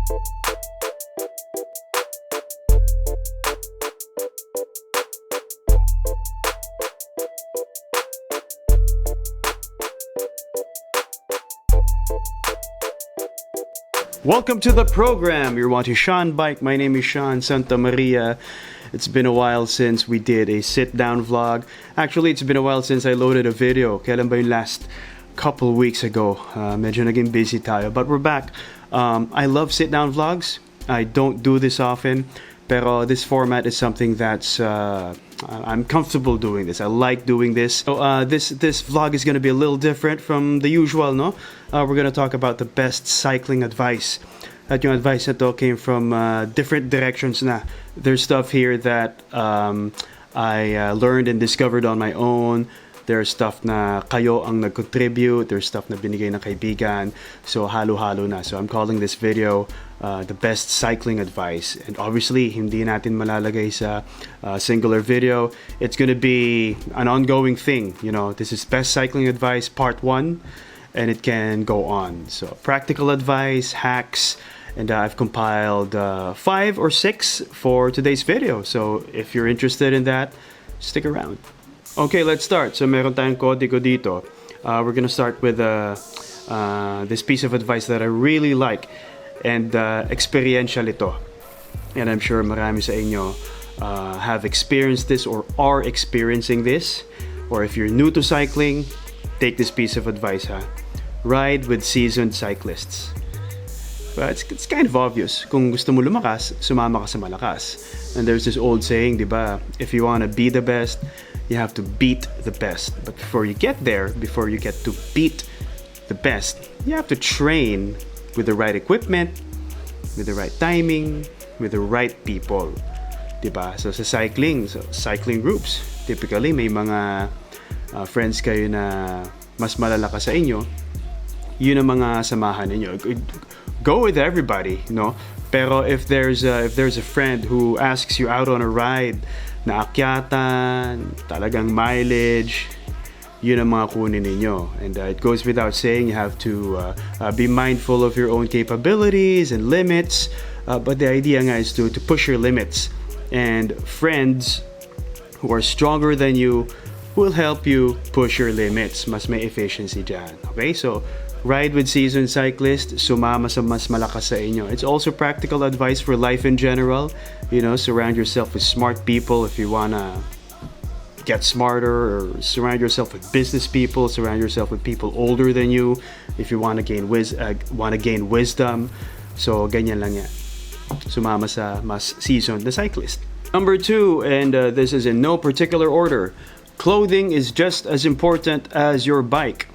Welcome to the program. You're watching Sean Bike. My name is Sean Santa Maria. It's been a while since we did a sit-down vlog. Actually, it's been a while since I loaded a video. Kailan ba yung last couple weeks ago? Medyo naging busy tayo. But we're back. I love sit-down vlogs. I don't do this often. Pero this format is something that's I'm comfortable doing this. I like doing this. So this vlog is going to be a little different from the usual, no? We're going to talk about the best cycling advice. At yung advice na to came from different directions na. There's stuff here that I learned and discovered on my own. There's stuff na kayo ang nag-contribute. There's stuff na binigay ng kaibigan. So halo-halo na. So I'm calling this video the best cycling advice. And obviously, hindi natin malalagay sa singular video. It's gonna be an ongoing thing. You know, this is best cycling advice part 1. And it can go on. So practical advice, hacks, and I've compiled 5 or 6 for today's video. So if you're interested in that, stick around. Okay, let's start. So meron tayong kodigo dito. We're gonna start with this piece of advice that I really like. And experiential ito. And I'm sure marami sa inyo have experienced this or are experiencing this. Or if you're new to cycling, take this piece of advice, ha. Ride with seasoned cyclists. But it's kind of obvious. Kung gusto mo lumakas, sumama ka sa malakas. And there's this old saying, di ba? If you want to be the best, you have to beat the best. But before you get there, before you get to beat the best, you have to train with the right equipment, with the right timing, with the right people. Diba? So sa cycling groups, typically may mga friends kayo na mas malala ka sa inyo. Yun ang mga samahan ninyo. Go with everybody, no? Pero if there's a friend who asks you out on a ride na akyatan, talagang mileage, yun ang mga kunin ninyo. And it goes without saying, you have to be mindful of your own capabilities and limits. But the idea nga is to push your limits. And friends who are stronger than you will help you push your limits. Mas may efficiency dyan. Okay, so ride with seasoned cyclists, sumama sa mas malakas sa inyo. It's also practical advice for life in general. You know, surround yourself with smart people if you wanna get smarter, or surround yourself with business people, surround yourself with people older than you if you want to gain wisdom. So ganyan lang yan. Sumama sa mas seasoned na cyclist. Number 2, and this is in no particular order. Clothing is just as important as your bike.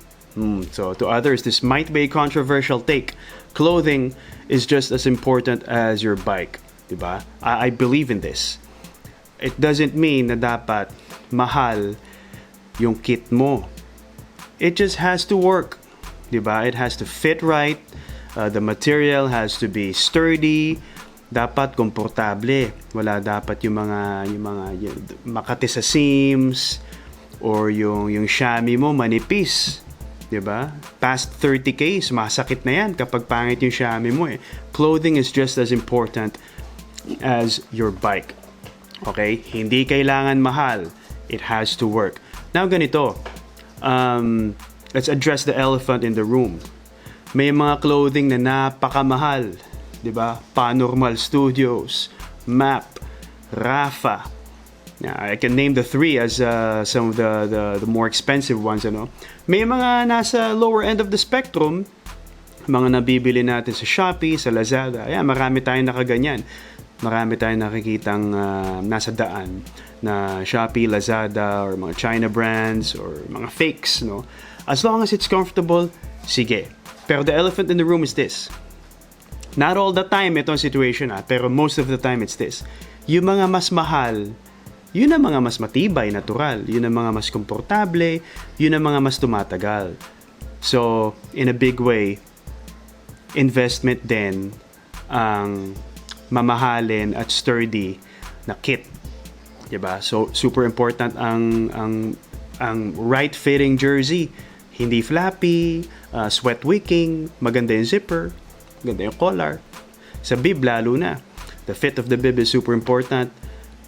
So to others, this might be a controversial take. Clothing is just as important as your bike. Diba? I believe in this. It doesn't mean na dapat mahal yung kit mo. It just has to work. Diba? It has to fit right. The material has to be sturdy. Dapat komportable. Wala dapat yung mga makati sa seams or yung chamois mo manipis. Diba? Past 30K, sumasakit na yan kapag pangit yung chamois mo eh. Clothing is just as important as your bike. Okay? Hindi kailangan mahal. It has to work. Now, ganito. Let's address the elephant in the room. May mga clothing na napakamahal. Diba? Panormal Studios, MAP, Rafa. Now, I can name the 3 as some of the more expensive ones. Ano? May mga nasa lower end of the spectrum, mga nabibili natin sa Shopee, sa Lazada. Ayan, marami tayong nakaganyan. Marami tayong nakikitang nasa daan na Shopee, Lazada, or mga China brands, or mga fakes. No? As long as it's comfortable, sige. Pero the elephant in the room is this. Not all the time itong situation, pero most of the time it's this. Yung mga mas mahal, yun ang mga mas matibay, natural. Yun ang mga mas komportable. Yun ang mga mas tumatagal. So, in a big way, investment din ang mamahalin at sturdy na kit. Diba? So, super important ang right-fitting jersey. Hindi flappy, sweat-wicking, maganda yung zipper, maganda yung collar. Sa bib, lalo na. The fit of the bib is super important.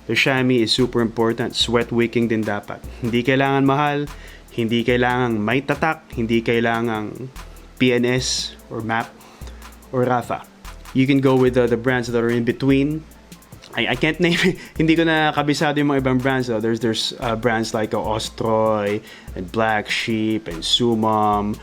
The chamois is super important. Sweat wicking din dapat. Hindi kailangan mahal. Hindi kailangan may tatak. Hindi kailangan PNS or MAP or RAFA. You can go with the brands that are in between. I can't name it. Hindi ko na kabisado yung mga ibang brands. Though. There's brands like Ostroy and Black Sheep and Sumom.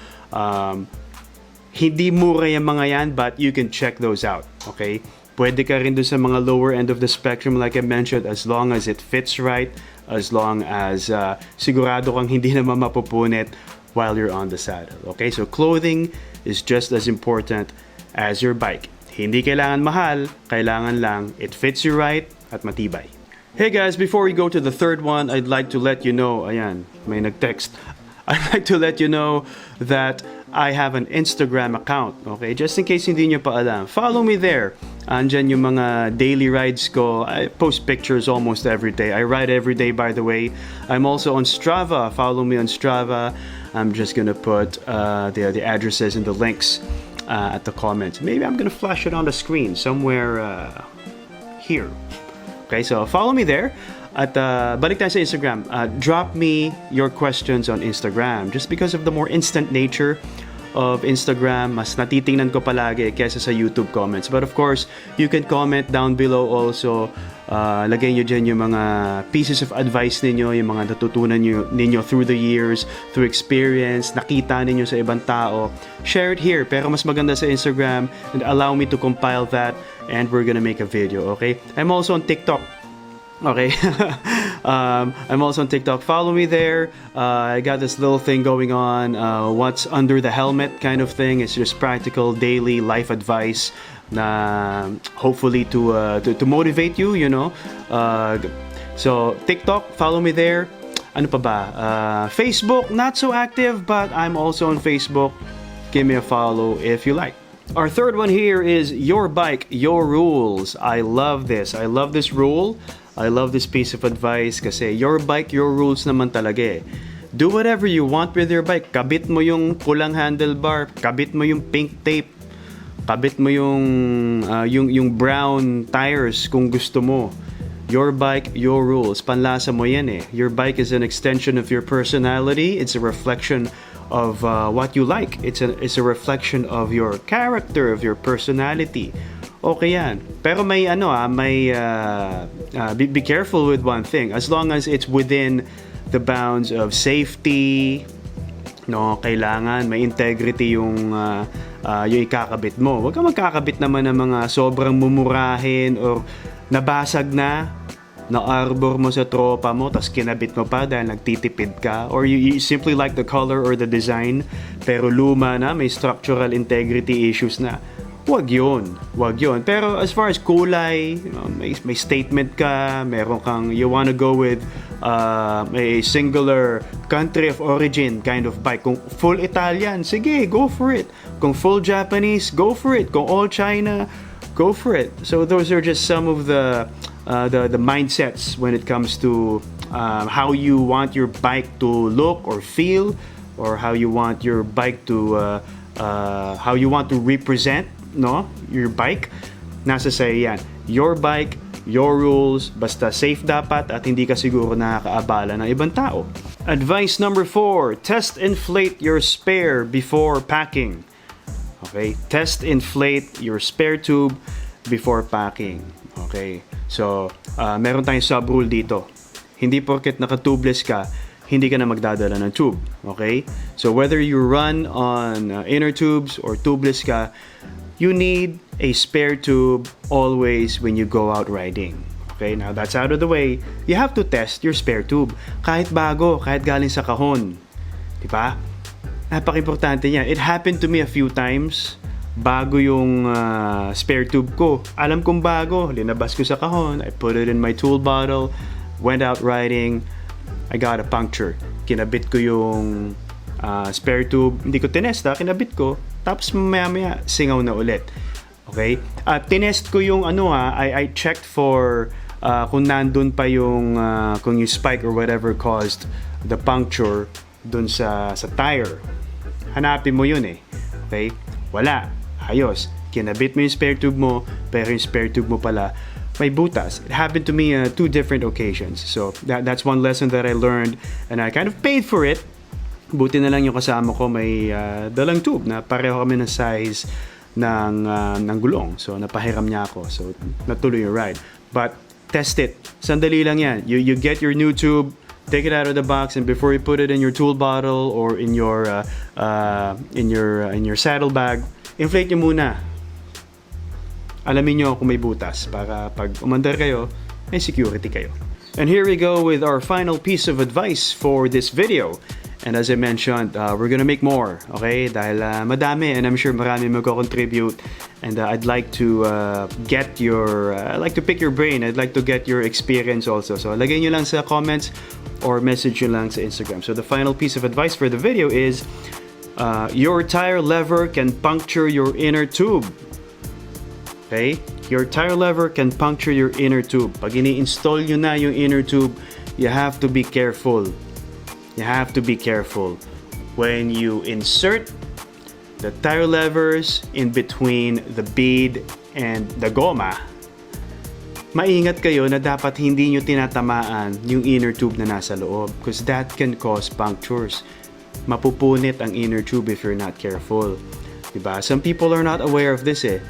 Hindi mura yung mga yan, but you can check those out. Okay? Pwede ka rin doon sa mga lower end of the spectrum like I mentioned, as long as it fits right, as long as sigurado kang hindi naman mapupunit while you're on the saddle. Okay, so clothing is just as important as your bike. Hindi kailangan mahal, kailangan lang it fits you right at matibay. Hey guys, before we go to the third one, I'd like to let you know, ayan, may nag-text. I'd like to let you know that I have an Instagram account, okay? Just in case hindi nyo pa alam. Follow me there. Andyan yung mga daily rides ko. I post pictures almost every day. I ride every day, by the way. I'm also on STRAVA. Follow me on STRAVA. I'm just gonna put the addresses and the links at the comments. Maybe I'm gonna flash it on the screen somewhere here. Okay, so follow me there. At balik tayo sa Instagram. Drop me your questions on Instagram. Just because of the more instant nature of Instagram, mas natitingnan ko palagi kesa sa YouTube comments. But of course, you can comment down below also. Lagay nyo dyan yung mga pieces of advice ninyo, yung mga natutunan ninyo through the years, through experience, nakita ninyo sa ibang tao. Share it here, pero mas maganda sa Instagram, and allow me to compile that, and we're gonna make a video, okay? I'm also on TikTok. Okay, I'm also on TikTok. Follow me there. I got this little thing going on. What's under the helmet kind of thing. It's just practical daily life advice. Na hopefully to motivate you, you know. So TikTok, follow me there. Ano pa ba? Facebook, not so active, but I'm also on Facebook. Give me a follow if you like. Our third one here is your bike, your rules. I love this. I love this rule. I love this piece of advice kasi your bike, your rules naman talaga eh. Do whatever you want with your bike. Kabit mo yung pulang handlebar, kabit mo yung pink tape, kabit mo yung brown tires kung gusto mo. Your bike, your rules. Panlasa mo yan eh. Your bike is an extension of your personality. It's a reflection of what you like. It's a reflection of your character, of your personality. Okay yan. Pero may be careful with one thing. As long as it's within the bounds of safety, no, kailangan may integrity yung ikakabit mo. Huwag kang magkakabit naman ng mga sobrang mumurahin or nabasag na arbor mo sa tropa mo tas kinabit mo pa dahil nagtitipid ka, or you simply like the color or the design pero luma na, may structural integrity issues na. Wag yun. Pero as far as kulay, you know, may statement ka, meron kang, you wanna go with a singular country of origin kind of bike. Kung full Italian, sige, go for it. Kung full Japanese, go for it. Kung all China, go for it. So those are just some of the mindsets when it comes to how you want your bike to look or feel, or how you want your bike to how you want to represent, no, your bike. Nasa sa'yo yan. Your bike, your rules, basta safe dapat at hindi ka siguro nakakaabala ng ibang tao. Advice number 4, test inflate your spare before packing. Okay, test inflate your spare tube before packing. Okay, so meron tayong sub rule dito. Hindi porket naka-tubeless ka, hindi ka na magdadala ng tube. Okay, so whether you run on inner tubes or tubeless ka, you need a spare tube always when you go out riding. Okay, now that's out of the way. You have to test your spare tube. Kahit bago, kahit galing sa kahon. Diba? Napaka-importante niya. It happened to me a few times. Bago yung spare tube ko. Alam kong bago. Linabas ko sa kahon. I put it in my tool bottle. Went out riding. I got a puncture. Kinabit ko yung spare tube. Hindi ko tinesta. Kinabit ko. Tapos maya-maya, singaw na ulit. Okay? Tinest ko yung I checked for kung nandun pa yung kung yung spike or whatever caused the puncture dun sa tire. Hanapin mo yun eh. Okay? Wala. Ayos. kinabit mo yung spare tube mo, pero yung spare tube mo pala may butas. It happened to me 2 different occasions. So that's one lesson that I learned, and I kind of paid for it. Buti na lang yung kasama ko may dalang tube na pareho kami ng size ng gulong. So napahiram niya ako. So natuloy yung ride. But test it. Sandali lang yan. You get your new tube, take it out of the box, and before you put it in your tool bottle or in your saddle bag, inflate nyo muna. Alamin nyo kung may butas para pag umandar kayo, may security kayo. And here we go with our final piece of advice for this video. And as I mentioned, we're gonna make more, okay? Dahil madami, and I'm sure marami magko-contribute. And I'd like to get your, I'd like to pick your brain. I'd like to get your experience also. So lagay nyo lang sa comments or message nyo lang sa Instagram. So the final piece of advice for the video is, your tire lever can puncture your inner tube. Okay? Your tire lever can puncture your inner tube. Pag ini-install nyo na yung inner tube, you have to be careful. You have to be careful when you insert the tire levers in between the bead and the goma. Maingat kayo na dapat hindi nyo tinatamaan yung inner tube na nasa loob, because that can cause punctures. Mapupunit ang inner tube if you're not careful. Diba? Some people are not aware of this eh.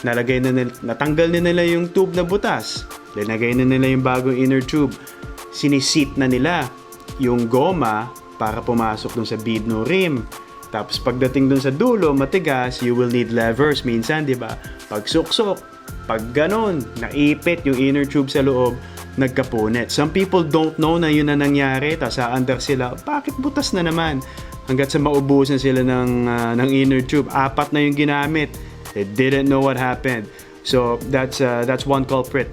Natanggal na nila yung tube na butas. Linagay na nila yung bagong inner tube. Sinisit na nila yung goma para pumasok dun sa bead no rim. Tapos pagdating dun sa dulo, matigas, you will need levers minsan, di ba? Pag suksok, pag ganon, naipit yung inner tube sa loob, nagkapunit. Some people don't know na yun na nangyari, tas aandar sila, bakit butas na naman? Hanggat sa maubusan sila ng inner tube. 4 na yung ginamit. They didn't know what happened. So that's one culprit.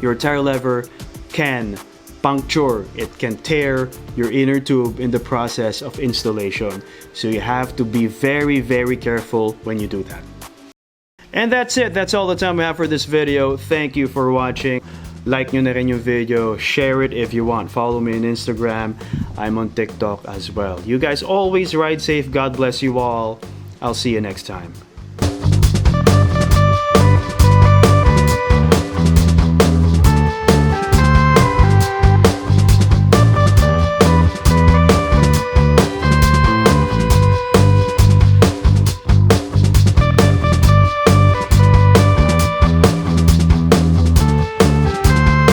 Your tire lever can puncture, it can tear your inner tube in the process of installation. So you have to be very, very careful when you do that. And that's it. That's all the time we have for this video. Thank you for watching. Like nyo na rin yung video. Share it if you want. Follow me on Instagram. I'm on TikTok as well. You guys always ride safe. God bless you all. I'll see you next time.